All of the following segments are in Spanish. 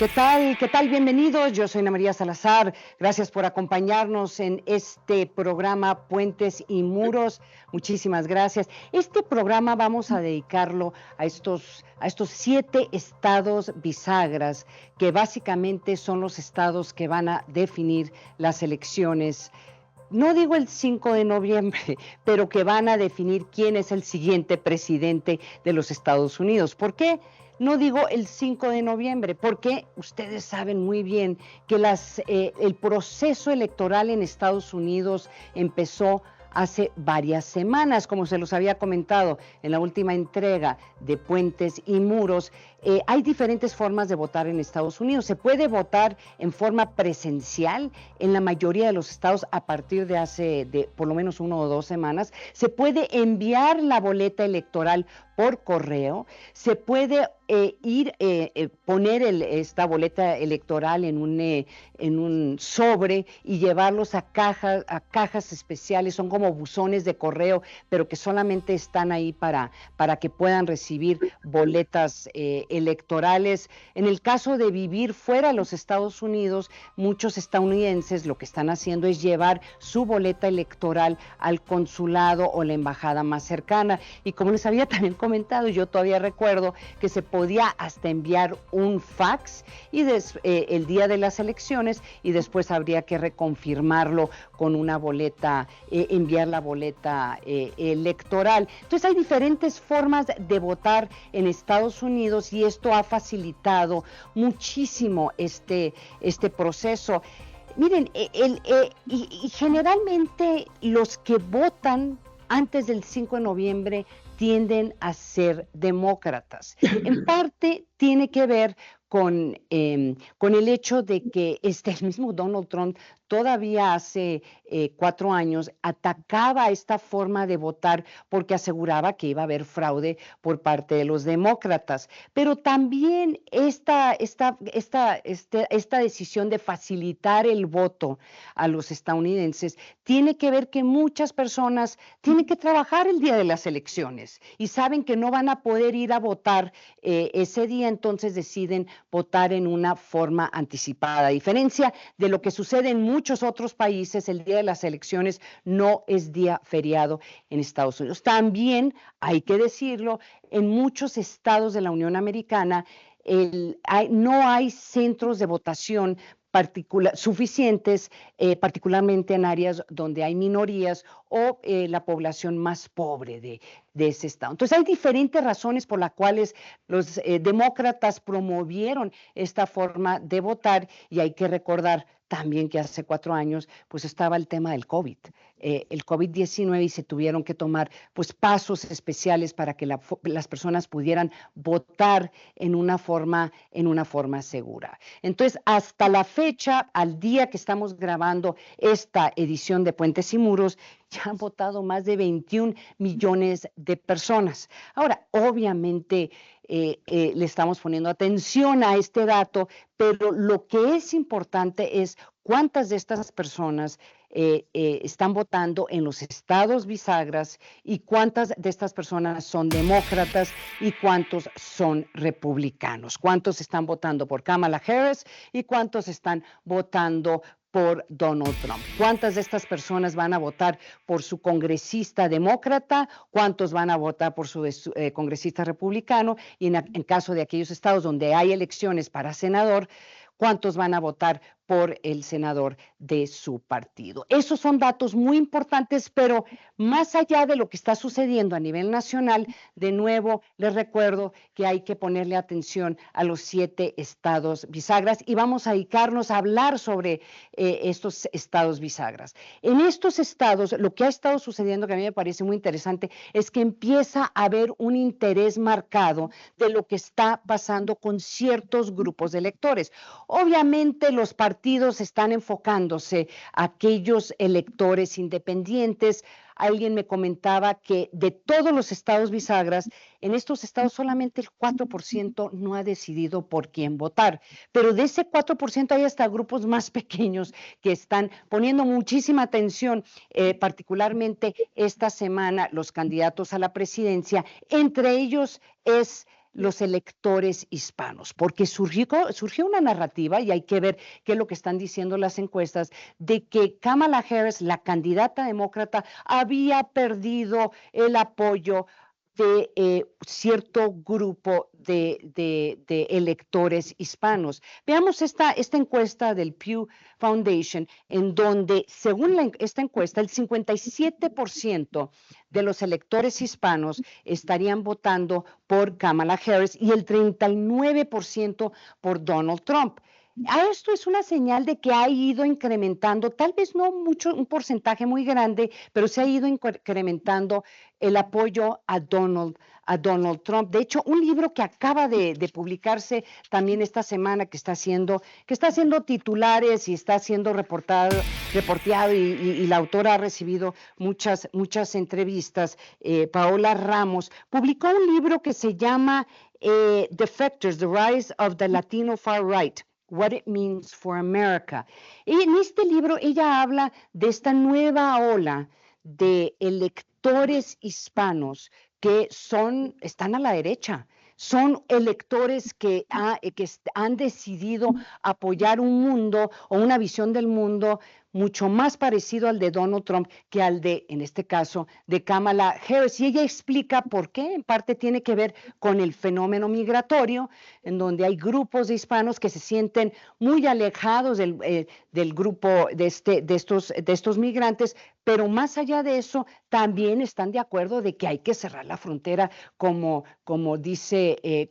¿Qué tal? ¿Qué tal? Bienvenidos. Yo soy Ana María Salazar. Gracias por acompañarnos en este programa Puentes y Muros. Muchísimas gracias. Este programa vamos a dedicarlo a estos 7 estados bisagras, que básicamente son los estados que van a definir las elecciones. No digo el 5 de noviembre, pero que van a definir quién es el siguiente presidente de los Estados Unidos. ¿Por qué? No digo el 5 de noviembre, porque ustedes saben muy bien que el proceso electoral en Estados Unidos empezó hace varias semanas, como se los había comentado en la última entrega de Puentes y Muros. Hay diferentes formas de votar en Estados Unidos. Se puede votar en forma presencial en la mayoría de los estados a partir de por lo menos 1 o 2 semanas. Se puede enviar la boleta electoral por correo. Se puede poner esta boleta electoral en un sobre y llevarlos a cajas especiales. Son como buzones de correo, pero que solamente están ahí para que puedan recibir boletas electorales. En el caso de vivir fuera de los Estados Unidos, muchos estadounidenses lo que están haciendo es llevar su boleta electoral al consulado o la embajada más cercana. Y como les había también comentado, yo todavía recuerdo que se podía hasta enviar un fax el día de las elecciones, y después habría que reconfirmarlo con una boleta, enviar la boleta electoral. Entonces hay diferentes formas de votar en Estados Unidos, y esto ha facilitado muchísimo este proceso. Miren, y generalmente los que votan antes del 5 de noviembre tienden a ser demócratas. En parte tiene que ver con el hecho de que el mismo Donald Trump todavía hace 4 años atacaba esta forma de votar porque aseguraba que iba a haber fraude por parte de los demócratas. Pero también esta decisión de facilitar el voto a los estadounidenses tiene que ver que muchas personas tienen que trabajar el día de las elecciones y saben que no van a poder ir a votar ese día, entonces deciden votar en una forma anticipada. A diferencia de lo que sucede en muchos otros países, el día de las elecciones no es día feriado en Estados Unidos. También, hay que decirlo, en muchos estados de la Unión Americana no hay centros de votación suficientes, particularmente en áreas donde hay minorías o la población más pobre de ese estado. Entonces hay diferentes razones por las cuales los demócratas promovieron esta forma de votar, y hay que recordar también que hace 4 años pues estaba el tema del COVID, el COVID-19, y se tuvieron que tomar pues pasos especiales para que las personas pudieran votar en una forma segura. Entonces, hasta la fecha, al día que estamos grabando esta edición de Puentes y Muros, ya han votado más de 21 millones de personas. Ahora, obviamente, le estamos poniendo atención a este dato, pero lo que es importante es cuántas de estas personas están votando en los estados bisagras, y cuántas de estas personas son demócratas y cuántos son republicanos, cuántos están votando por Kamala Harris y cuántos están votando por Donald Trump. ¿Cuántas de estas personas van a votar por su congresista demócrata? ¿Cuántos van a votar por su congresista republicano? Y en caso de aquellos estados donde hay elecciones para senador, ¿cuántos van a votar por el senador de su partido? Esos son datos muy importantes, pero más allá de lo que está sucediendo a nivel nacional, de nuevo les recuerdo que hay que ponerle atención a los 7 estados bisagras, y vamos a dedicarnos a hablar sobre estos estados bisagras. En estos estados, lo que ha estado sucediendo, que a mí me parece muy interesante, es que empieza a haber un interés marcado de lo que está pasando con ciertos grupos de electores. Obviamente los partidos están enfocándose a aquellos electores independientes. Alguien me comentaba que de todos los estados bisagras, en estos estados solamente el 4% no ha decidido por quién votar, pero de ese 4% hay hasta grupos más pequeños que están poniendo muchísima atención, particularmente esta semana los candidatos a la presidencia. Entre ellos es los electores hispanos, porque surgió una narrativa, y hay que ver qué es lo que están diciendo las encuestas, de que Kamala Harris, la candidata demócrata, había perdido el apoyo de cierto grupo de electores hispanos. Veamos esta encuesta del Pew Foundation, en donde, según esta encuesta, el 57% de los electores hispanos estarían votando por Kamala Harris y el 39% por Donald Trump. A esto es una señal de que ha ido incrementando, tal vez no mucho, un porcentaje muy grande, pero se ha ido incrementando el apoyo a Donald Trump. De hecho, un libro que acaba de publicarse también esta semana, que está haciendo titulares y está siendo reporteado, y la autora ha recibido muchas entrevistas, Paola Ramos, publicó un libro que se llama Defectors, The Rise of the Latino Far Right. What It Means for America. Y en este libro ella habla de esta nueva ola de electores hispanos que están a la derecha. Son electores que han decidido apoyar un mundo o una visión del mundo mucho más parecido al de Donald Trump que al de, en este caso, de Kamala Harris. Y ella explica por qué. En parte tiene que ver con el fenómeno migratorio, en donde hay grupos de hispanos que se sienten muy alejados del grupo de estos migrantes, pero más allá de eso, también están de acuerdo de que hay que cerrar la frontera, como dice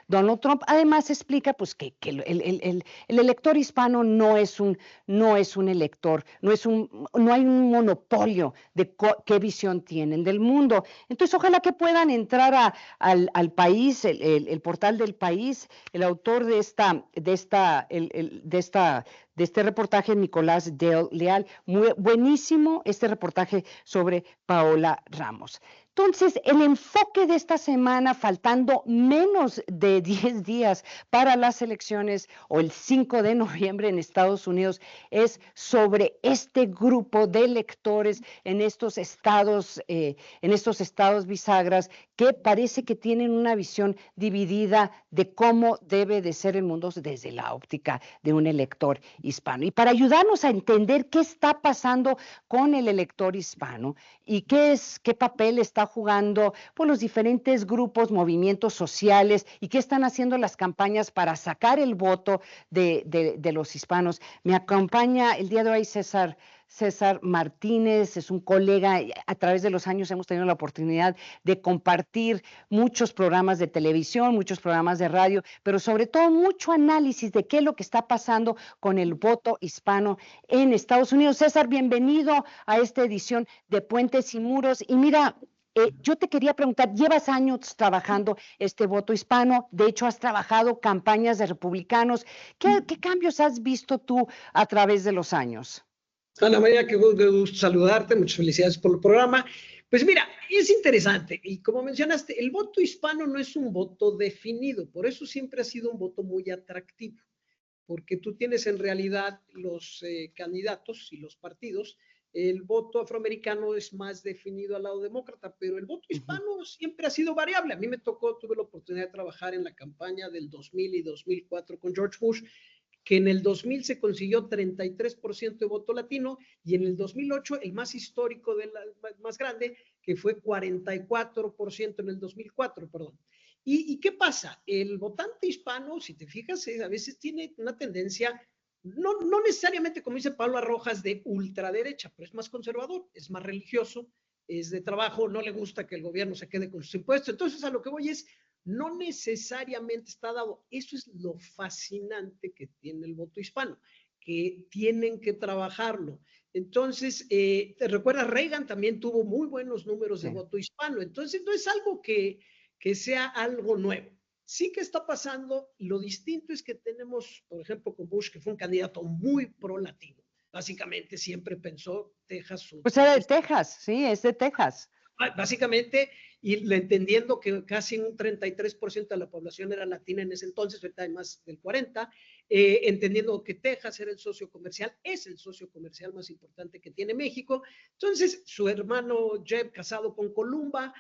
Donald Trump. Además explica pues que el elector hispano no es un elector, no hay un monopolio de qué visión tienen del mundo. Entonces, ojalá que puedan entrar al país, el portal del país. El autor de este reportaje, Nicolás Leal, buenísimo este reportaje sobre Paola Ramos. Entonces, el enfoque de esta semana, faltando menos de 10 días para las elecciones, o el 5 de noviembre en Estados Unidos, es sobre este grupo de electores en estos estados bisagras, que parece que tienen una visión dividida de cómo debe de ser el mundo desde la óptica de un elector hispano. Y para ayudarnos a entender qué está pasando con el elector hispano y qué papel está jugando por los diferentes grupos, movimientos sociales, y qué están haciendo las campañas para sacar el voto de los hispanos, me acompaña el día de hoy César Martínez. Es un colega. A través de los años hemos tenido la oportunidad de compartir muchos programas de televisión, muchos programas de radio, pero sobre todo mucho análisis de qué es lo que está pasando con el voto hispano en Estados Unidos. César, bienvenido a esta edición de Puentes y Muros. Y mira, yo te quería preguntar, llevas años trabajando este voto hispano, de hecho has trabajado campañas de republicanos. ¿Qué cambios has visto tú a través de los años? Ana María, qué gusto saludarte, muchas felicidades por el programa. Pues mira, es interesante, y como mencionaste, el voto hispano no es un voto definido, por eso siempre ha sido un voto muy atractivo, porque tú tienes en realidad los candidatos y los partidos. El voto afroamericano es más definido al lado demócrata, pero el voto hispano siempre ha sido variable. A mí tuve la oportunidad de trabajar en la campaña del 2000 y 2004 con George Bush, que en el 2000 se consiguió 33% de voto latino, y en el 2008 el más histórico, más grande, que fue 44% en el 2004, perdón. ¿Y qué pasa? El votante hispano, si te fijas, a veces tiene una tendencia, no necesariamente, como dice Pablo Rojas, de ultraderecha, pero es más conservador, es más religioso, es de trabajo, no le gusta que el gobierno se quede con sus impuestos. Entonces, a lo que voy es, no necesariamente está dado. Eso es lo fascinante que tiene el voto hispano, que tienen que trabajarlo. Entonces, ¿te recuerdas? Reagan también tuvo muy buenos números de voto hispano. Entonces, no es algo que sea algo nuevo. Sí que está pasando. Lo distinto es que tenemos, por ejemplo, con Bush, que fue un candidato muy pro-latino. Básicamente siempre pensó Texas. Pues era de Texas, sí, es de Texas. Básicamente, y entendiendo que casi un 33% de la población era latina en ese entonces, ahorita hay más del 40%, entendiendo que Texas era el socio comercial, es el socio comercial más importante que tiene México. Entonces, su hermano Jeb, casado con Columba,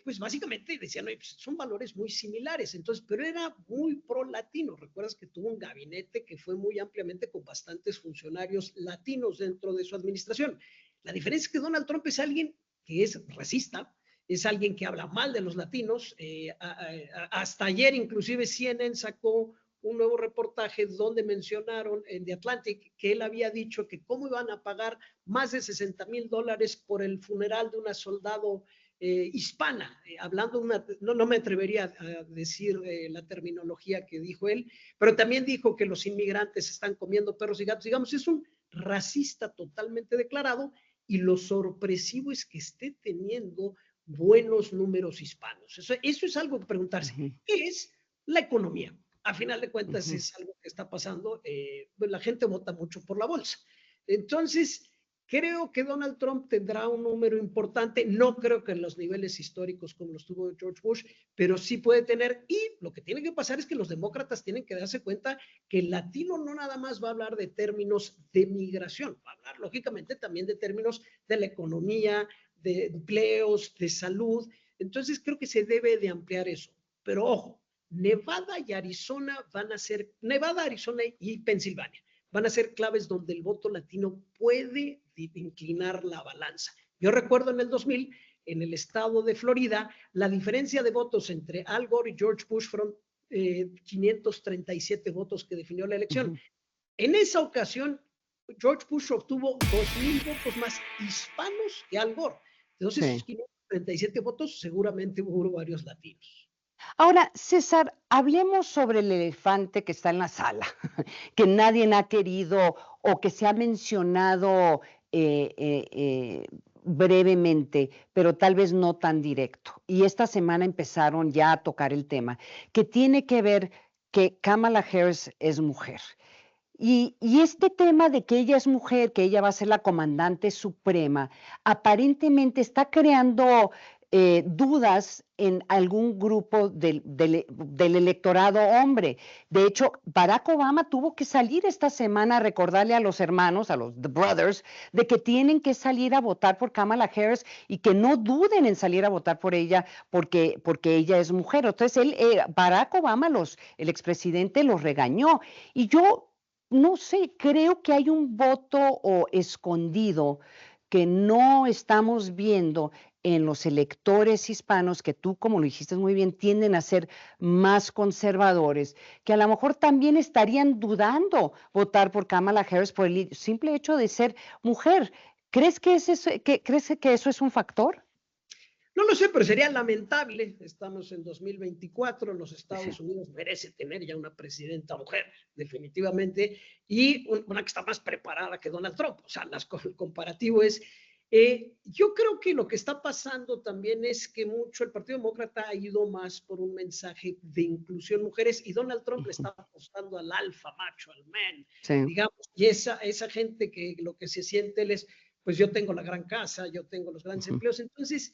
pues básicamente decían, "Oye, pues son valores muy similares", entonces, pero era muy pro latino. Recuerdas que tuvo un gabinete que fue muy ampliamente con bastantes funcionarios latinos dentro de su administración. La diferencia es que Donald Trump es alguien que es racista, es alguien que habla mal de los latinos. Hasta ayer, inclusive, CNN sacó un nuevo reportaje donde mencionaron en The Atlantic que él había dicho que cómo iban a pagar más de $60,000 por el funeral de una soldado hispana, hablando no me atrevería a decir la terminología que dijo él, pero también dijo que los inmigrantes están comiendo perros y gatos. Digamos, es un racista totalmente declarado, y lo sorpresivo es que esté teniendo buenos números hispanos. Eso es algo que preguntarse. ¿Qué es la economía? A final de cuentas es algo que está pasando. Pues la gente vota mucho por la bolsa. Entonces, creo que Donald Trump tendrá un número importante. No creo que en los niveles históricos como los tuvo George Bush, pero sí puede tener. Y lo que tiene que pasar es que los demócratas tienen que darse cuenta que el latino no nada más va a hablar de términos de migración, va a hablar lógicamente también de términos de la economía, de empleos, de salud. Entonces creo que se debe de ampliar eso. Pero ojo, Nevada y Arizona van a ser, Nevada, Arizona y Pensilvania van a ser claves donde el voto latino puede inclinar la balanza. Yo recuerdo en el 2000, en el estado de Florida, la diferencia de votos entre Al Gore y George Bush fueron 537 votos que definió la elección. En esa ocasión, George Bush obtuvo 2,000 votos más hispanos que Al Gore. Entonces, esos 537 votos seguramente hubo varios latinos. Ahora, César, hablemos sobre el elefante que está en la sala, que nadie ha querido o que se ha mencionado brevemente, pero tal vez no tan directo. Y esta semana empezaron ya a tocar el tema, que tiene que ver que Kamala Harris es mujer. Y este tema de que ella es mujer, que ella va a ser la comandante suprema, aparentemente está creando dudas en algún grupo del electorado hombre. De hecho, Barack Obama tuvo que salir esta semana a recordarle a los hermanos, a los The Brothers, de que tienen que salir a votar por Kamala Harris y que no duden en salir a votar por ella porque ella es mujer. Entonces, Barack Obama, el expresidente, los regañó. Y yo no sé, creo que hay un voto o escondido que no estamos viendo en los electores hispanos, que tú, como lo dijiste muy bien, tienden a ser más conservadores, que a lo mejor también estarían dudando votar por Kamala Harris por el simple hecho de ser mujer. ¿Crees que eso es un factor? No lo sé, pero sería lamentable. Estamos en 2024, los Estados Unidos merece tener ya una presidenta mujer, definitivamente, y una que está más preparada que Donald Trump. O sea, el comparativo es... yo creo que lo que está pasando también es que mucho el Partido Demócrata ha ido más por un mensaje de inclusión mujeres, y Donald Trump le está apostando al alfa macho, al man, digamos, y esa gente que lo que se siente él es, pues yo tengo la gran casa, yo tengo los grandes empleos. Entonces,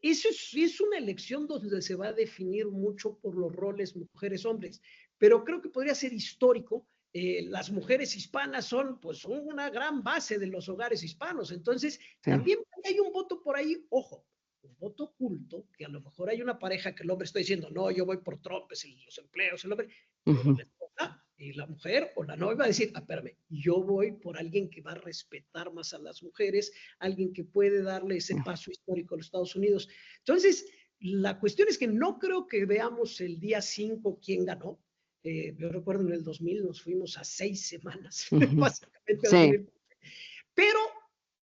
eso es una elección donde se va a definir mucho por los roles mujeres-hombres, pero creo que podría ser histórico. Las mujeres hispanas son pues una gran base de los hogares hispanos, entonces también hay un voto por ahí, ojo, un voto oculto, que a lo mejor hay una pareja que el hombre está diciendo, no, yo voy por Trump, es los empleos, el hombre, pero le toca, y la mujer o la novia va a decir, espérame, yo voy por alguien que va a respetar más a las mujeres, alguien que puede darle ese paso histórico a los Estados Unidos. Entonces, la cuestión es que no creo que veamos el día 5 quién ganó. Yo recuerdo en el 2000 nos fuimos a 6 semanas, básicamente. Sí. Pero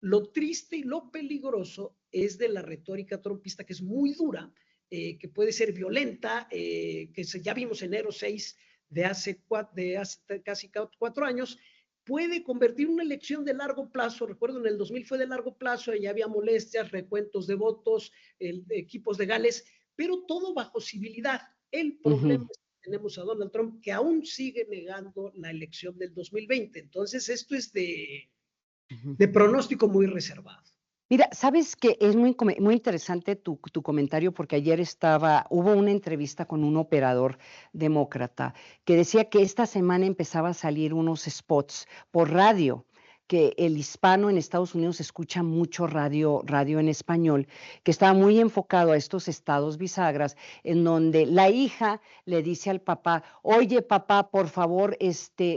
lo triste y lo peligroso es de la retórica trumpista, que es muy dura, que puede ser violenta, que ya vimos enero 6 de hace casi 4 años, puede convertir una elección de largo plazo. Recuerdo en el 2000 fue de largo plazo, ya había molestias, recuentos de votos, equipos legales, pero todo bajo civilidad. El problema es que tenemos a Donald Trump que aún sigue negando la elección del 2020. Entonces esto es de pronóstico muy reservado. Mira, sabes que es muy interesante tu comentario, porque ayer hubo una entrevista con un operador demócrata que decía que esta semana empezaba a salir unos spots por radio que el hispano en Estados Unidos escucha mucho radio en español, que estaba muy enfocado a estos estados bisagras, en donde la hija le dice al papá, oye papá, por favor,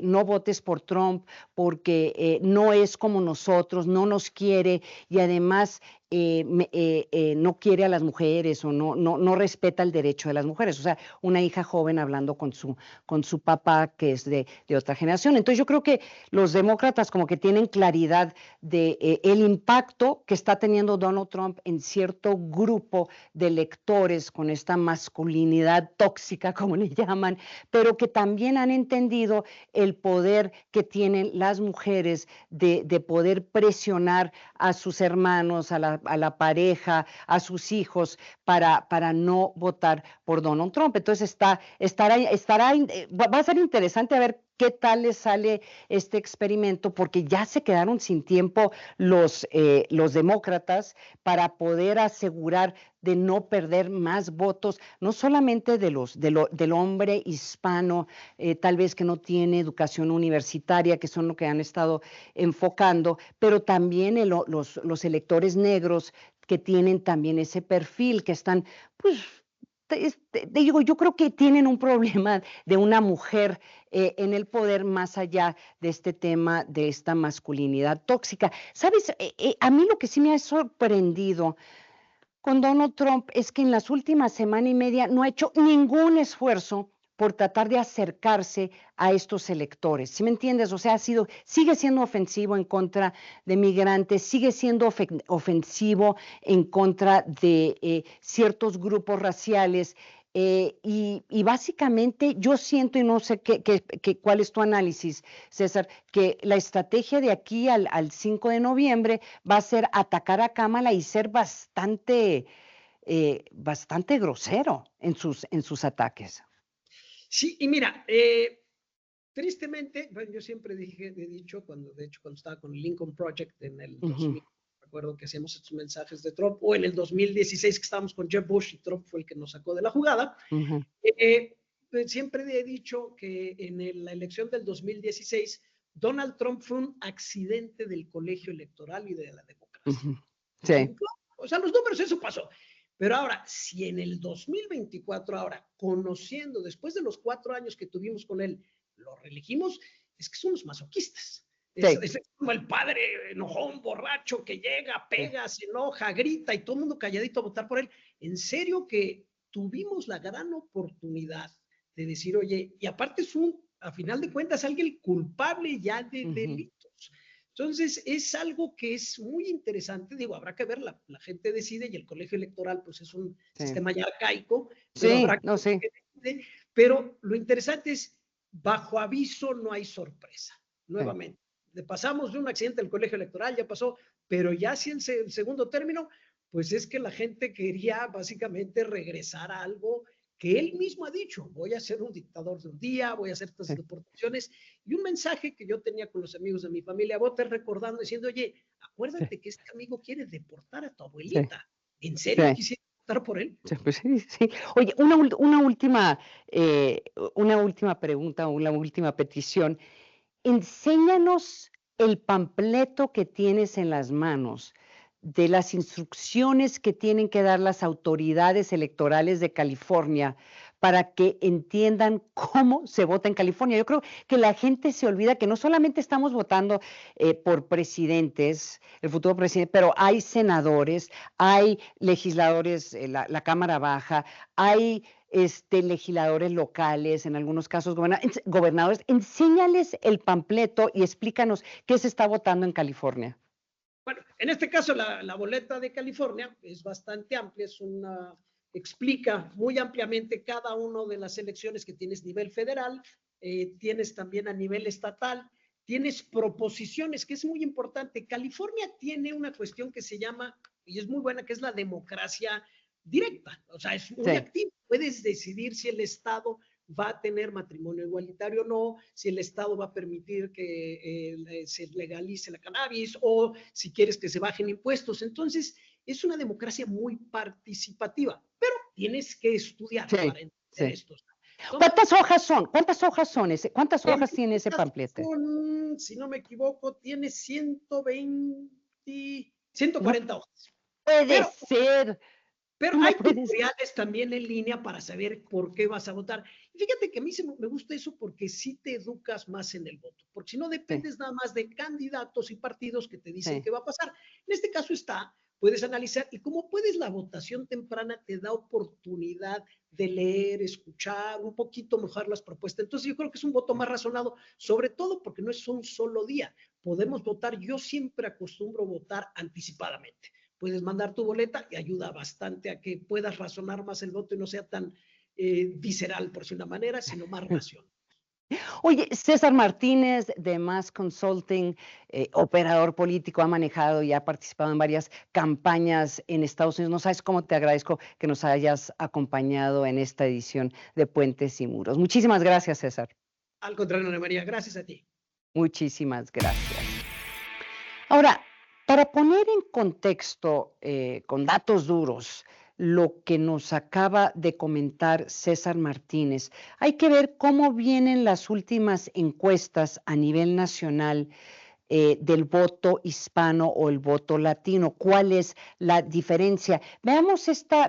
no votes por Trump porque no es como nosotros, no nos quiere y además no quiere a las mujeres o no respeta el derecho de las mujeres. O sea, una hija joven hablando con su papá que es de otra generación. Entonces yo creo que los demócratas como que tienen claridad de el impacto que está teniendo Donald Trump en cierto grupo de electores con esta masculinidad tóxica, como le llaman, pero que también han entendido el poder que tienen las mujeres de poder presionar a sus hermanos, a la pareja, a sus hijos, para no votar por Donald Trump. Entonces va a ser interesante a ver qué tal les sale este experimento, porque ya se quedaron sin tiempo los demócratas para poder asegurar de no perder más votos, no solamente del hombre hispano, tal vez que no tiene educación universitaria, que son lo que han estado enfocando, pero también los electores negros que tienen también ese perfil, que están, pues, digo, yo creo que tienen un problema de una mujer en el poder más allá de este tema de esta masculinidad tóxica. ¿Sabes? A mí lo que sí me ha sorprendido con Donald Trump es que en las últimas semana y media no ha hecho ningún esfuerzo por tratar de acercarse a estos electores. ¿Sí me entiendes? O sea, sigue siendo ofensivo en contra de migrantes, sigue siendo ofensivo en contra de ciertos grupos raciales. Y básicamente yo siento, y no sé cuál es tu análisis, César, que la estrategia de aquí al 5 de noviembre va a ser atacar a Kamala y ser bastante grosero en sus ataques. Sí, y mira, tristemente, bueno, yo siempre he dicho, de hecho, cuando estaba con el Lincoln Project en el 2000, recuerdo que hacíamos estos mensajes de Trump, o en el 2016 que estábamos con Jeb Bush y Trump fue el que nos sacó de la jugada. Siempre he dicho que en la elección del 2016, Donald Trump fue un accidente del colegio electoral y de la democracia. Sí. O sea, los números, eso pasó. Pero ahora, si en el 2024, ahora, conociendo, después de los 4 años que tuvimos con él, lo reelegimos, es que somos masoquistas. Es como el padre enojón, borracho, que llega, pega, se enoja, grita y todo el mundo calladito a votar por él. En serio que tuvimos la gran oportunidad de decir, oye, y aparte es a final de cuentas, alguien culpable ya de delitos. Entonces, es algo que es muy interesante. Digo, habrá que ver, la gente decide y el colegio electoral, pues es un sistema ya arcaico, pero habrá que ver qué decide. Pero lo interesante es, bajo aviso no hay sorpresa. Nuevamente, pasamos de un accidente del colegio electoral, ya pasó, pero ya si el segundo término, pues es que la gente quería básicamente regresar a algo que él mismo ha dicho, voy a ser un dictador de un día, voy a hacer estas deportaciones, y un mensaje que yo tenía con los amigos de mi familia, voté recordando, diciendo, oye, acuérdate que este amigo quiere deportar a tu abuelita, ¿en serio quisiera votar por él? Pues sí. Oye, una última pregunta, una última petición. Enséñanos el panfleto que tienes en las manos de las instrucciones que tienen que dar las autoridades electorales de California para que entiendan cómo se vota en California. Yo creo que la gente se olvida que no solamente estamos votando por presidentes, el futuro presidente, pero hay senadores, hay legisladores, la Cámara Baja, hay legisladores locales, en algunos casos gobernadores. Enséñales el panfleto y explícanos qué se está votando en California. Bueno, en este caso la boleta de California es bastante amplia, explica muy ampliamente cada una de las elecciones que tienes a nivel federal, tienes también a nivel estatal, tienes proposiciones, que es muy importante. California tiene una cuestión que se llama, y es muy buena, que es la democracia directa, o sea, es muy activa. Puedes decidir si el Estado va a tener matrimonio igualitario o no, si el Estado va a permitir que se legalice la cannabis o si quieres que se bajen impuestos. Entonces, es una democracia muy participativa, pero tienes que estudiar para entender esto. ¿Cuántas hojas son? ¿Cuántas hojas son ¿Cuántas hojas tiene ese Estas panfleto? si no me equivoco, tiene No 140 hojas. puede Pero ser. Pero No hay puede ser. tutoriales también en línea para saber por qué vas a votar. Y fíjate que a mí me gusta eso porque sí te educas más en el voto, porque si no Sí, dependes nada más de candidatos y partidos que te dicen sí. qué va a pasar. En este caso puedes analizar y como puedes, la votación temprana te da oportunidad de leer, escuchar, un poquito mejorar las propuestas. Entonces yo creo que es un voto más razonado, sobre todo porque no es un solo día. Podemos votar, yo siempre acostumbro votar anticipadamente. Puedes mandar tu boleta y ayuda bastante a que puedas razonar más el voto y no sea tan visceral, por decir una manera, sino más racional. Oye, César Martínez de Mass Consulting, operador político, ha manejado y ha participado en varias campañas en Estados Unidos. No sabes cómo te agradezco que nos hayas acompañado en esta edición de Puentes y Muros. Muchísimas gracias, César. Al contrario, Ana María, gracias a ti. Muchísimas gracias. Ahora, para poner en contexto, con datos duros, lo que nos acaba de comentar César Martínez, hay que ver cómo vienen las últimas encuestas a nivel nacional del voto hispano o el voto latino. ¿Cuál es la diferencia? Veamos esta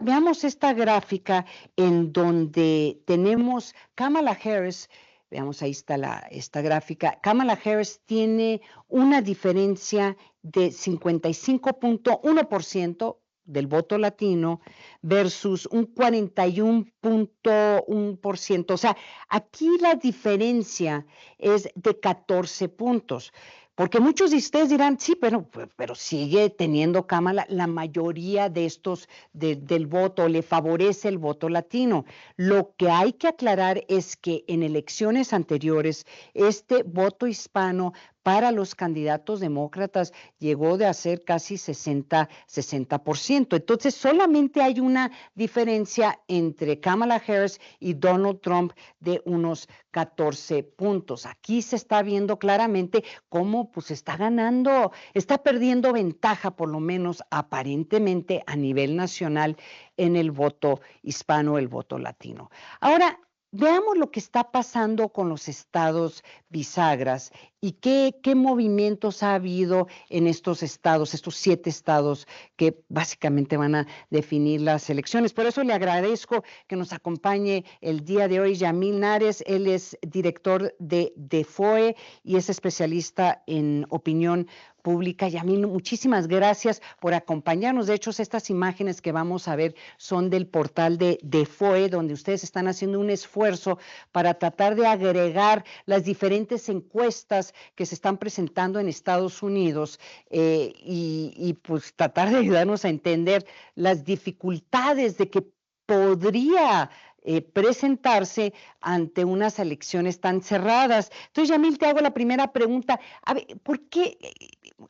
gráfica en donde tenemos Kamala Harris. Veamos, ahí está esta gráfica. Kamala Harris tiene una diferencia de 55.1% del voto latino versus un 41.1%. O sea, aquí la diferencia es de 14 puntos. Porque muchos de ustedes dirán, sí, pero sigue teniendo Kamala la mayoría de estos del voto, le favorece el voto latino. Lo que hay que aclarar es que en elecciones anteriores, este voto hispano para los candidatos demócratas llegó de ser casi 60%. Entonces, solamente hay una diferencia entre Kamala Harris y Donald Trump de unos 14 puntos. Aquí se está viendo claramente cómo pues está ganando, está perdiendo ventaja, por lo menos aparentemente a nivel nacional, en el voto hispano, el voto latino. Ahora, veamos lo que está pasando con los estados bisagras y qué movimientos ha habido en estos estados, estos 7 estados que básicamente van a definir las elecciones. Por eso le agradezco que nos acompañe el día de hoy Yamil Nares. Él es director de DeFoe y es especialista en opinión pública. Yamil, muchísimas gracias por acompañarnos. De hecho, estas imágenes que vamos a ver son del portal de DeFoe, donde ustedes están haciendo un esfuerzo para tratar de agregar las diferentes encuestas que se están presentando en Estados Unidos y pues tratar de ayudarnos a entender las dificultades de que podría presentarse ante unas elecciones tan cerradas. Entonces, Yamil, te hago la primera pregunta. A ver, ¿por qué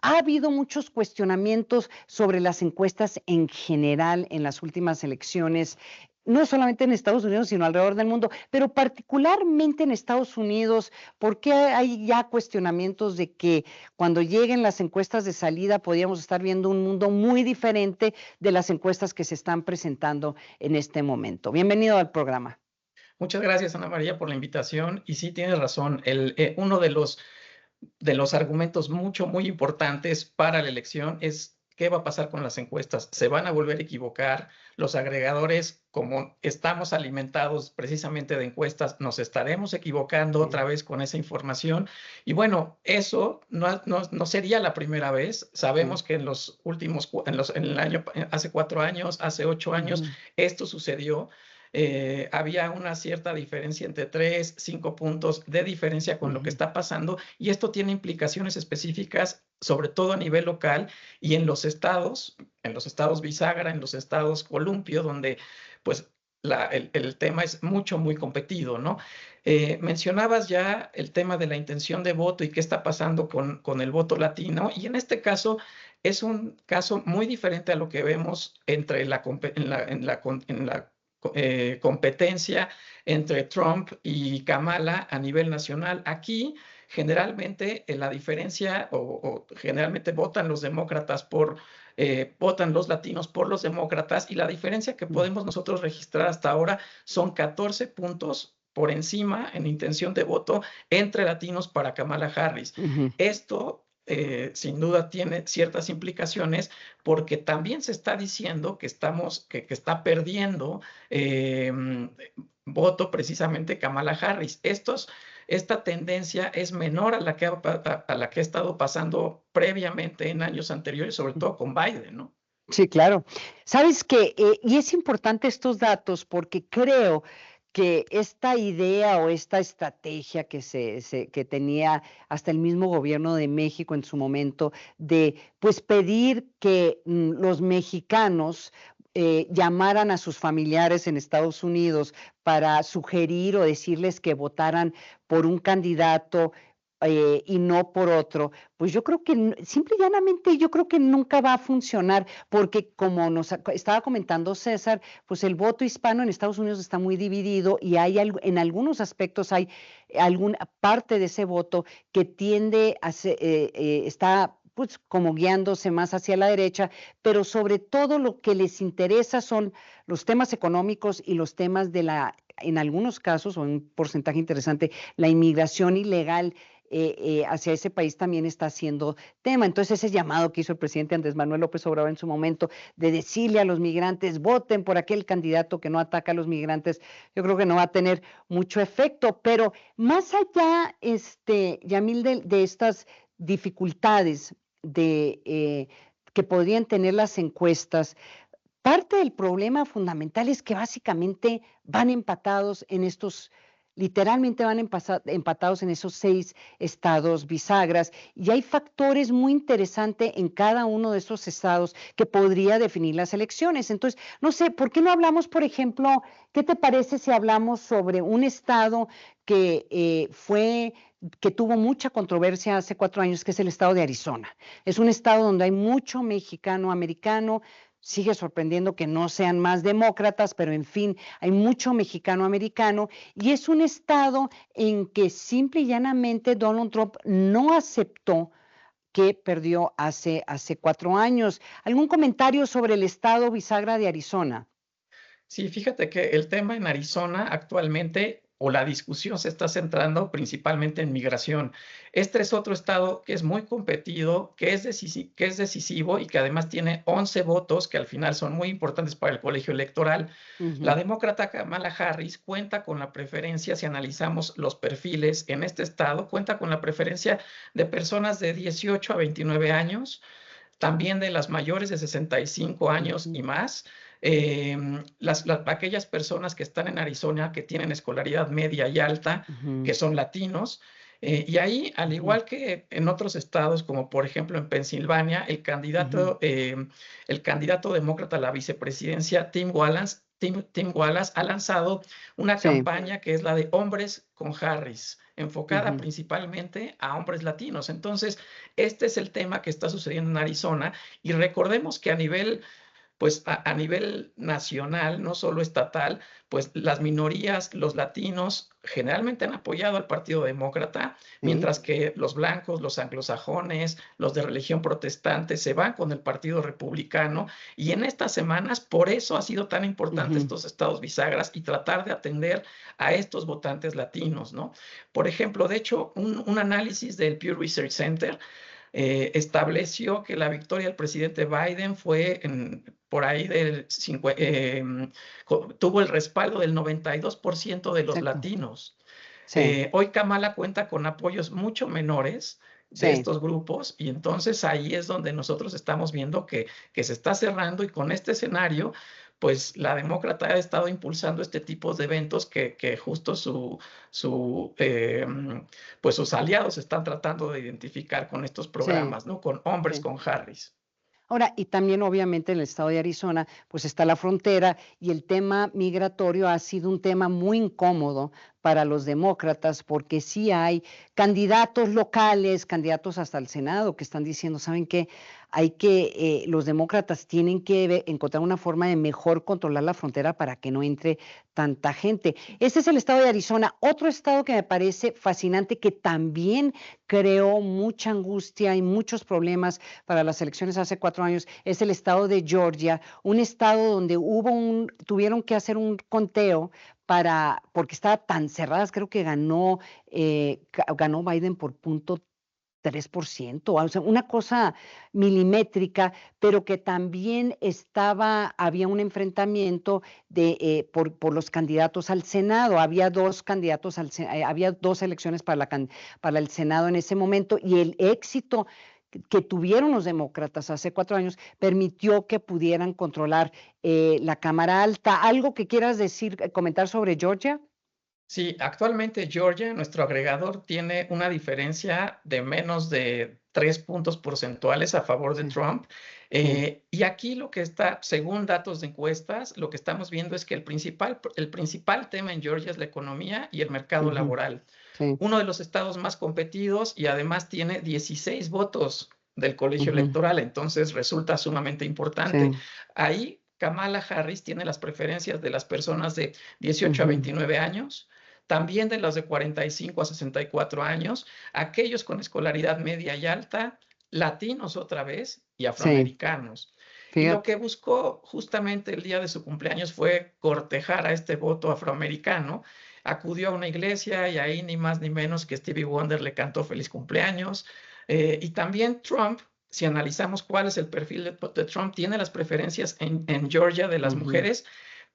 ha habido muchos cuestionamientos sobre las encuestas en general en las últimas elecciones? No solamente en Estados Unidos, sino alrededor del mundo, pero particularmente en Estados Unidos, ¿por qué hay ya cuestionamientos de que cuando lleguen las encuestas de salida podríamos estar viendo un mundo muy diferente de las encuestas que se están presentando en este momento? Bienvenido al programa. Muchas gracias, Ana María, por la invitación. Y sí, tienes razón. Uno de los argumentos muy importantes para la elección es qué va a pasar con las encuestas. ¿Se van a volver a equivocar? Los agregadores, como estamos alimentados precisamente de encuestas, nos estaremos equivocando otra vez con esa información. Y bueno, eso no sería la primera vez. Sabemos que en los últimos, en el año, hace 4 años, hace 8 años, esto sucedió. Había una cierta diferencia entre 3, 5 puntos de diferencia con lo que está pasando, y esto tiene implicaciones específicas, sobre todo a nivel local y en los estados bisagra, en los estados columpio, donde pues el tema es muy competido, ¿no? Mencionabas ya el tema de la intención de voto y qué está pasando con el voto latino, y en este caso es un caso muy diferente a lo que vemos entre en la competencia entre Trump y Kamala a nivel nacional. Aquí generalmente la diferencia o generalmente votan los demócratas votan los latinos por los demócratas, y la diferencia que podemos nosotros registrar hasta ahora son 14 puntos por encima en intención de voto entre latinos para Kamala Harris. Esto sin duda tiene ciertas implicaciones porque también se está diciendo que está perdiendo voto precisamente Kamala Harris. Esta tendencia es menor a la que ha estado pasando previamente en años anteriores, sobre todo con Biden, ¿no? Sí, claro. Sabes que, y es importante estos datos porque creo que esta idea o esta estrategia que tenía hasta el mismo gobierno de México en su momento de pues pedir que los mexicanos llamaran a sus familiares en Estados Unidos para sugerir o decirles que votaran por un candidato y no por otro, pues yo creo que simple y llanamente yo creo que nunca va a funcionar porque como nos estaba comentando César, pues el voto hispano en Estados Unidos está muy dividido y hay en algunos aspectos hay alguna parte de ese voto que tiende a está pues como guiándose más hacia la derecha, pero sobre todo lo que les interesa son los temas económicos y los temas en algunos casos, o un porcentaje interesante, la inmigración ilegal hacia ese país también está siendo tema. Entonces, ese llamado que hizo el presidente Andrés Manuel López Obrador en su momento de decirle a los migrantes, voten por aquel candidato que no ataca a los migrantes, yo creo que no va a tener mucho efecto. Pero más allá, Yamil, de estas dificultades que podrían tener las encuestas, parte del problema fundamental es que básicamente van empatados en literalmente van empatados en esos 6 estados bisagras y hay factores muy interesantes en cada uno de esos estados que podría definir las elecciones. Entonces, no sé, ¿por qué no hablamos, por ejemplo, qué te parece si hablamos sobre un estado que tuvo mucha controversia hace 4 años, que es el estado de Arizona? Es un estado donde hay mucho mexicano americano. Sigue sorprendiendo que no sean más demócratas, pero en fin, hay mucho mexicano americano y es un estado en que simple y llanamente Donald Trump no aceptó que perdió hace 4 años. ¿Algún comentario sobre el estado bisagra de Arizona? Sí, fíjate que el tema en Arizona actualmente, o la discusión se está centrando principalmente en migración. Este es otro estado que es muy competido, que es decisivo y que además tiene 11 votos que al final son muy importantes para el colegio electoral. La demócrata Kamala Harris cuenta con la preferencia, si analizamos los perfiles en este estado, cuenta con la preferencia de personas de 18 a 29 años, también de las mayores de 65 años y más. Aquellas personas que están en Arizona que tienen escolaridad media y alta, que son latinos, y ahí, al igual que en otros estados, como por ejemplo en Pensilvania, el candidato demócrata a la vicepresidencia, Tim Wallace, ha lanzado una campaña que es la de Hombres con Harris, enfocada principalmente a hombres latinos. Entonces, este es el tema que está sucediendo en Arizona, y recordemos que a nivel nacional, no solo estatal, pues las minorías, los latinos, generalmente han apoyado al Partido Demócrata, mientras que los blancos, los anglosajones, los de religión protestante se van con el Partido Republicano. Y en estas semanas, por eso ha sido tan importante estos estados bisagras y tratar de atender a estos votantes latinos, ¿no? Por ejemplo, de hecho, un análisis del Pew Research Center estableció que la victoria del presidente Biden fue por ahí tuvo el respaldo del 92% de los latinos. Hoy Kamala cuenta con apoyos mucho menores de estos grupos, y entonces ahí es donde nosotros estamos viendo que se está cerrando, y con este escenario, pues la demócrata ha estado impulsando este tipo de eventos que justo pues sus aliados están tratando de identificar con estos programas, ¿no? Con Hombres con Harris. Ahora, y también obviamente en el estado de Arizona, pues está la frontera y el tema migratorio ha sido un tema muy incómodo para los demócratas porque sí hay candidatos locales, candidatos hasta el Senado que están diciendo, ¿saben qué? Los demócratas tienen que encontrar una forma de mejor controlar la frontera para que no entre tanta gente. Este es el estado de Arizona. Otro estado que me parece fascinante, que también creó mucha angustia y muchos problemas para las elecciones hace 4 años, es el estado de Georgia, un estado donde tuvieron que hacer un conteo porque estaban tan cerradas, creo que ganó Biden por 0.3%, o sea, una cosa milimétrica, pero que también había un enfrentamiento por los candidatos al Senado. Había había dos elecciones para el Senado en ese momento, y el éxito que tuvieron los demócratas hace 4 años permitió que pudieran controlar la Cámara Alta. ¿Algo que quieras decir, comentar sobre Georgia? Sí, actualmente Georgia, nuestro agregador, tiene una diferencia de menos de 3 puntos porcentuales a favor de Sí, Trump. sí. Y aquí lo que está, según datos de encuestas, lo que estamos viendo es que el principal tema en Georgia es la economía y el mercado Ujú, laboral. sí. Uno de los estados más competidos, y además tiene 16 votos del colegio Ujú, electoral, entonces resulta sumamente importante. sí. Ahí Kamala Harris tiene las preferencias de las personas de 18 a Ujú, 29 años, también de los de 45 a 64 años, aquellos con escolaridad media y alta, latinos otra vez y sí, afroamericanos. Y lo fíjate. que buscó justamente el día de su cumpleaños fue cortejar a este voto afroamericano. Acudió a una iglesia y ahí ni más ni menos que Stevie Wonder le cantó feliz cumpleaños. Y también Trump, si analizamos cuál es el perfil de Trump, tiene las preferencias en Georgia de las Ujú, mujeres,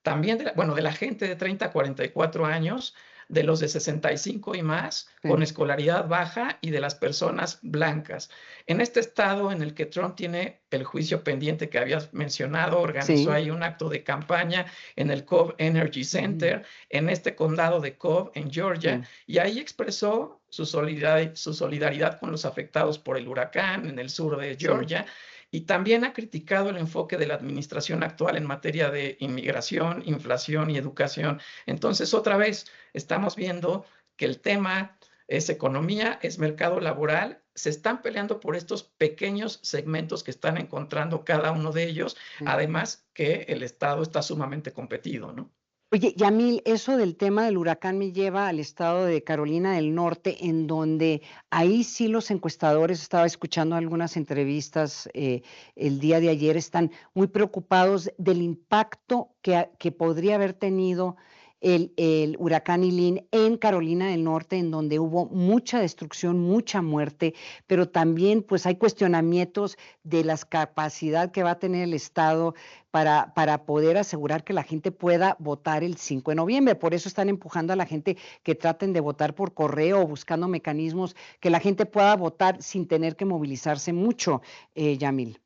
también de la gente de 30 a 44 años, de los de 65 y más, con sí, escolaridad baja, y de las personas blancas. En este estado en el que Trump tiene el juicio pendiente que habías mencionado, organizó sí. ahí un acto de campaña en el Cobb Energy Ujú, Center, en este condado de Cobb, en Georgia, sí, y ahí expresó su solidaridad con los afectados por el huracán en el sur de sí. Georgia, y también ha criticado el enfoque de la administración actual en materia de inmigración, inflación y educación. Entonces, otra vez, estamos viendo que el tema es economía, es mercado laboral. Se están peleando por estos pequeños segmentos que están encontrando cada uno de ellos, Sí. además que el Estado está sumamente competido, ¿no? Oye, Yamil, eso del tema del huracán me lleva al estado de Carolina del Norte, en donde ahí sí los encuestadores, estaba escuchando algunas entrevistas el día de ayer, están muy preocupados del impacto que podría haber tenido el huracán Helene en Carolina del Norte, en donde hubo mucha destrucción, mucha muerte, pero también pues hay cuestionamientos de la capacidad que va a tener el estado para poder asegurar que la gente pueda votar el 5 de noviembre. Por eso están empujando a la gente que traten de votar por correo o buscando mecanismos que la gente pueda votar sin tener que movilizarse mucho, Yamil.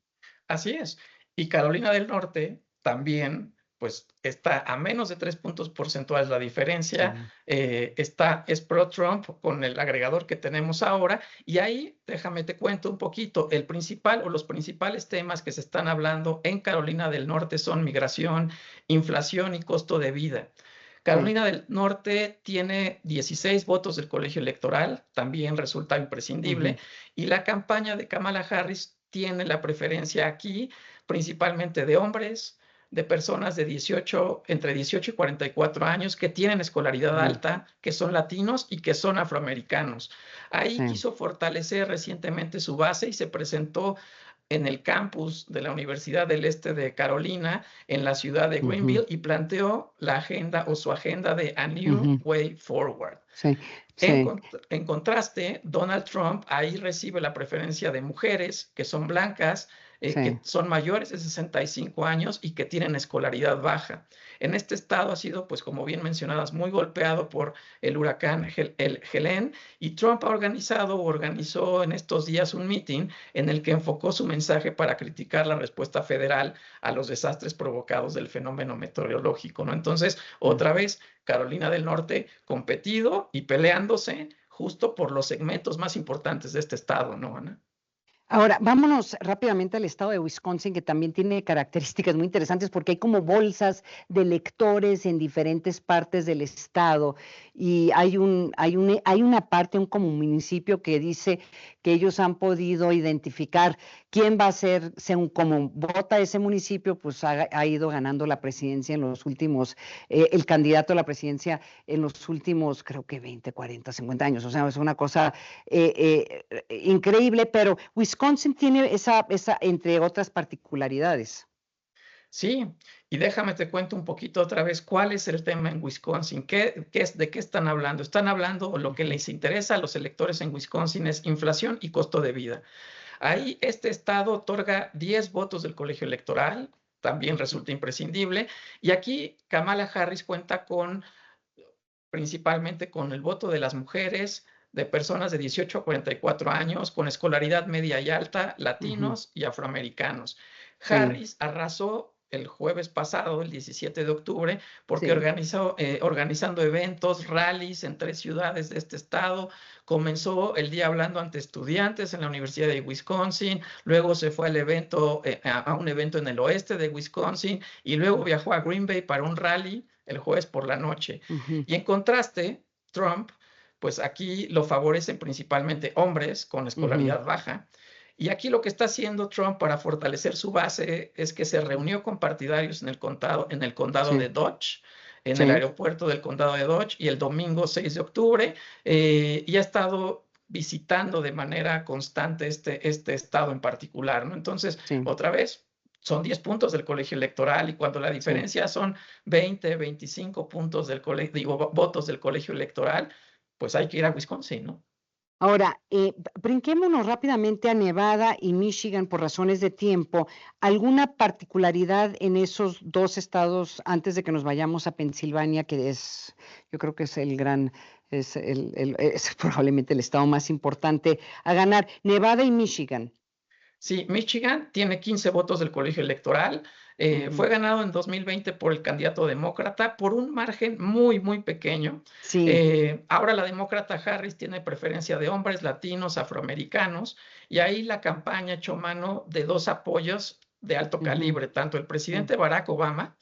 Así es. Y Carolina del Norte también, pues está a menos de 3 puntos porcentuales la diferencia, Sí. es pro-Trump con el agregador que tenemos ahora, y ahí, déjame te cuento un poquito, el principal o los principales temas que se están hablando en Carolina del Norte son migración, inflación y costo de vida. Sí. Carolina del Norte tiene 16 votos del colegio electoral, también resulta imprescindible, Ujú, y la campaña de Kamala Harris tiene la preferencia aquí principalmente de hombres, de personas de entre 18 y 44 años que tienen escolaridad ujú, alta, que son latinos y que son afroamericanos. Ahí sí. quiso fortalecer recientemente su base y se presentó en el campus de la Universidad del Este de Carolina, en la ciudad de Ujú, Greenville, y planteó la agenda o su agenda de A New ujú, Way Forward. sí. En, Sí. en contraste, Donald Trump ahí recibe la preferencia de mujeres que son blancas, que Sí. son mayores de 65 años y que tienen escolaridad baja. En este estado ha sido, pues como bien mencionadas, muy golpeado por el huracán Helene, y Trump organizó en estos días un meeting en el que enfocó su mensaje para criticar la respuesta federal a los desastres provocados del fenómeno meteorológico, ¿no? Entonces, Sí. otra vez, Carolina del Norte competido y peleándose justo por los segmentos más importantes de este estado, ¿no, Ana? Ahora, vámonos rápidamente al estado de Wisconsin, que también tiene características muy interesantes porque hay como bolsas de electores en diferentes partes del estado, y hay una parte, un como municipio que dice que ellos han podido identificar quién va a ser, según como vota ese municipio, pues ha ido ganando la presidencia en los últimos, el candidato a la presidencia en los últimos, creo que 20, 40, 50 años. O sea, es una cosa increíble, pero Wisconsin tiene entre otras particularidades. Sí, Y déjame te cuento un poquito otra vez cuál es el tema en Wisconsin, de qué están hablando. Están hablando, o lo que les interesa a los electores en Wisconsin es inflación y costo de vida. Ahí este estado otorga 10 votos del colegio electoral, también resulta imprescindible. Y aquí Kamala Harris cuenta principalmente con el voto de las mujeres, de personas de 18 a 44 años, con escolaridad media y alta, latinos y afroamericanos. Sí. Harris arrasó el jueves pasado, el 17 de octubre, porque Sí. organizando eventos, rallies en 3 ciudades de este estado. Comenzó el día hablando ante estudiantes en la Universidad de Wisconsin, luego se fue al evento, a un evento en el oeste de Wisconsin, y luego viajó a Green Bay para un rally el jueves por la noche. Y en contraste, Trump, pues aquí lo favorecen principalmente hombres con escolaridad baja. Y aquí lo que está haciendo Trump para fortalecer su base es que se reunió con partidarios en el condado Sí. de Dodge, en Sí. el aeropuerto del condado de Dodge, y el domingo 6 de octubre, y ha estado visitando de manera constante este estado en particular, ¿no? Entonces, Sí. otra vez, son 10 puntos del colegio electoral, y cuando la diferencia son 20, 25 puntos votos del colegio electoral, pues hay que ir a Wisconsin, ¿no? Ahora, brinquémonos rápidamente a Nevada y Michigan por razones de tiempo. ¿Alguna particularidad en esos 2 estados antes de que nos vayamos a Pensilvania, que es, yo creo que es es probablemente el estado más importante a ganar? Nevada y Michigan. Sí, Michigan tiene 15 votos del colegio electoral. Fue ganado en 2020 por el candidato demócrata por un margen muy, muy pequeño. Sí. Ahora la demócrata Harris tiene preferencia de hombres, latinos, afroamericanos, y ahí la campaña echó mano de 2 apoyos de alto calibre, tanto el presidente Barack Obama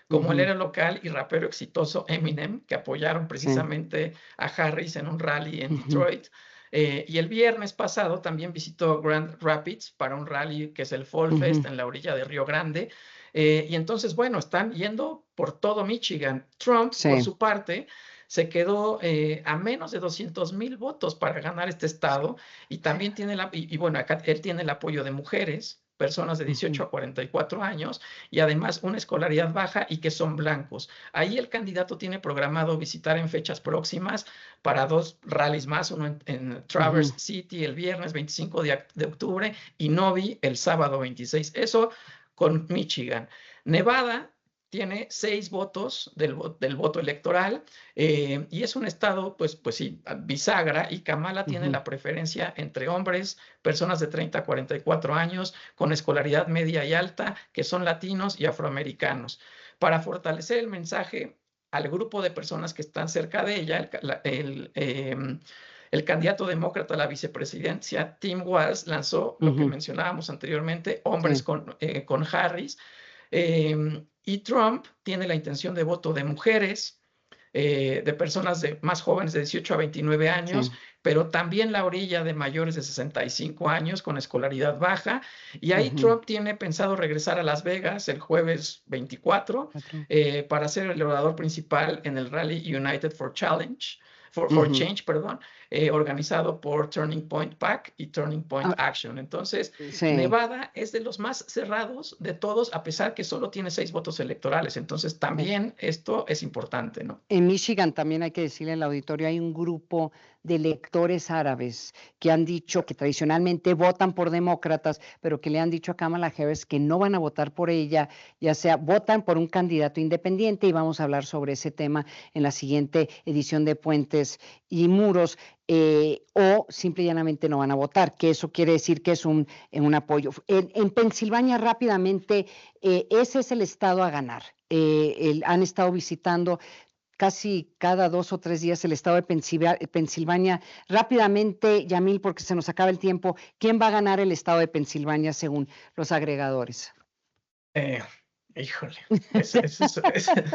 como el héroe local y rapero exitoso Eminem, que apoyaron precisamente a Harris en un rally en Detroit. Y el viernes pasado también visitó Grand Rapids para un rally que es el Fall Fest en la orilla de Río Grande. Y entonces, bueno, están yendo por todo Michigan. Trump, por su parte, se quedó a menos de 200,000 votos para ganar este estado, y también tiene bueno, acá él tiene el apoyo de mujeres, personas de 18 a 44 años, y además una escolaridad baja y que son blancos. Ahí el candidato tiene programado visitar en fechas próximas para 2 rallies más, uno en Traverse City el viernes 25 de octubre y Novi el sábado 26. Eso con Michigan. Nevada tiene 6 votos del voto electoral, y es un estado, pues sí, bisagra, y Kamala tiene la preferencia entre hombres, personas de 30 a 44 años, con escolaridad media y alta, que son latinos y afroamericanos. Para fortalecer el mensaje al grupo de personas que están cerca de ella, el candidato demócrata a la vicepresidencia, Tim Walz, lanzó lo que mencionábamos anteriormente, hombres con Harris. Y Trump tiene la intención de voto de mujeres, de personas más jóvenes de 18 a 29 años, pero también la orilla de mayores de 65 años con escolaridad baja. Y ahí Trump tiene pensado regresar a Las Vegas el jueves 24 para ser el orador principal en el rally United for Change, organizado por Turning Point PAC y Turning Point Action. Entonces, Nevada es de los más cerrados de todos, a pesar que solo tiene 6 votos electorales. Entonces, también esto es importante, ¿no? En Michigan también hay que decirle al auditorio, hay un grupo de electores árabes que han dicho que tradicionalmente votan por demócratas, pero que le han dicho a Kamala Harris que no van a votar por ella, ya sea votan por un candidato independiente, y vamos a hablar sobre ese tema en la siguiente edición de Puentes y Muros, o simple y llanamente no van a votar, que eso quiere decir que es un apoyo. En Pensilvania, rápidamente, ese es el estado a ganar. Han estado visitando casi cada 2 o 3 días el estado de Pensilvania. Rápidamente, Yamil, porque se nos acaba el tiempo, ¿quién va a ganar el estado de Pensilvania según los agregadores? Híjole, ese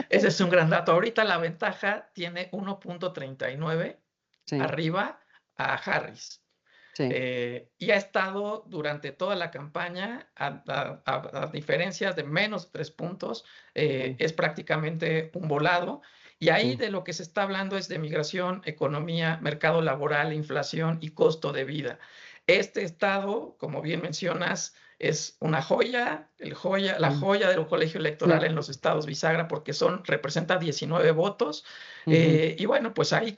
es un gran dato. Ahorita la ventaja tiene 1.39 arriba a Harris. Y ha estado durante toda la campaña a diferencias de menos de 3 puntos. Es prácticamente un volado. Y ahí de lo que se está hablando es de migración, economía, mercado laboral, inflación y costo de vida. Este estado, como bien mencionas, es una joya, la joya del colegio electoral Claro. en los estados bisagra, porque representa 19 votos. Ujú. Y bueno, pues ahí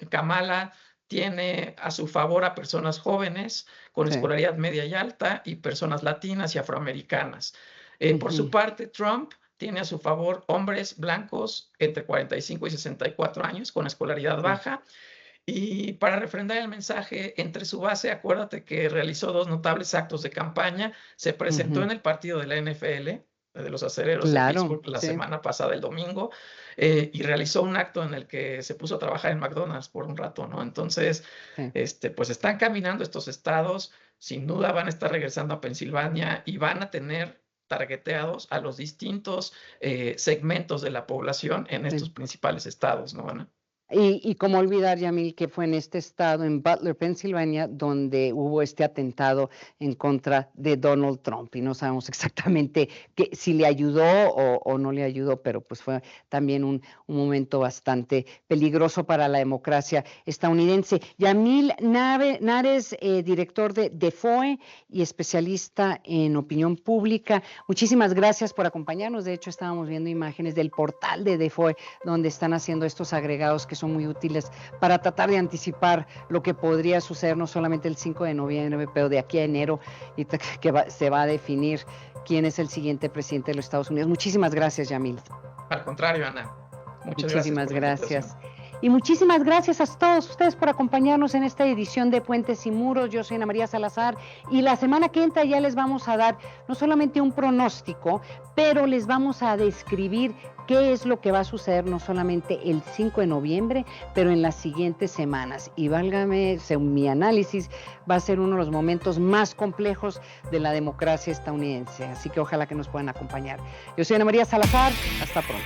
Kamala tiene a su favor a personas jóvenes con Sí. escolaridad media y alta y personas latinas y afroamericanas. Por su Ujú. parte, Trump tiene a su favor hombres blancos entre 45 y 64 años con escolaridad Sí. baja. Y para refrendar el mensaje entre su base, acuérdate que realizó 2 notables actos de campaña. Se presentó Ujú. en el partido de la NFL, de los Acereros de Claro, Pittsburgh, la sí. semana pasada, el domingo, y realizó un acto en el que se puso a trabajar en McDonald's por un rato, ¿no? Entonces, Sí. pues están caminando estos estados, sin duda van a estar regresando a Pensilvania y van a tener targeteados a los distintos segmentos de la población en estos Sí. principales estados, ¿no, Ana? Y cómo olvidar, Yamil, que fue en este estado, en Butler, Pensilvania, donde hubo este atentado en contra de Donald Trump. Y no sabemos exactamente si le ayudó o no le ayudó, pero pues fue también un momento bastante peligroso para la democracia estadounidense. Yamil Nares, director de DeFoe y especialista en opinión pública, muchísimas gracias por acompañarnos. De hecho, estábamos viendo imágenes del portal de DeFoe, donde están haciendo estos agregados que son muy útiles para tratar de anticipar lo que podría suceder no solamente el 5 de noviembre, pero de aquí a enero, y se va a definir quién es el siguiente presidente de los Estados Unidos. Muchísimas gracias, Yamil. Al contrario, Ana. Muchas Muchísimas gracias. Gracias. Y muchísimas gracias a todos ustedes por acompañarnos en esta edición de Puentes y Muros. Yo soy Ana María Salazar y la semana que entra ya les vamos a dar no solamente un pronóstico, pero les vamos a describir qué es lo que va a suceder no solamente el 5 de noviembre, pero en las siguientes semanas. Y válgame, según mi análisis, va a ser uno de los momentos más complejos de la democracia estadounidense. Así que ojalá que nos puedan acompañar. Yo soy Ana María Salazar. Hasta pronto.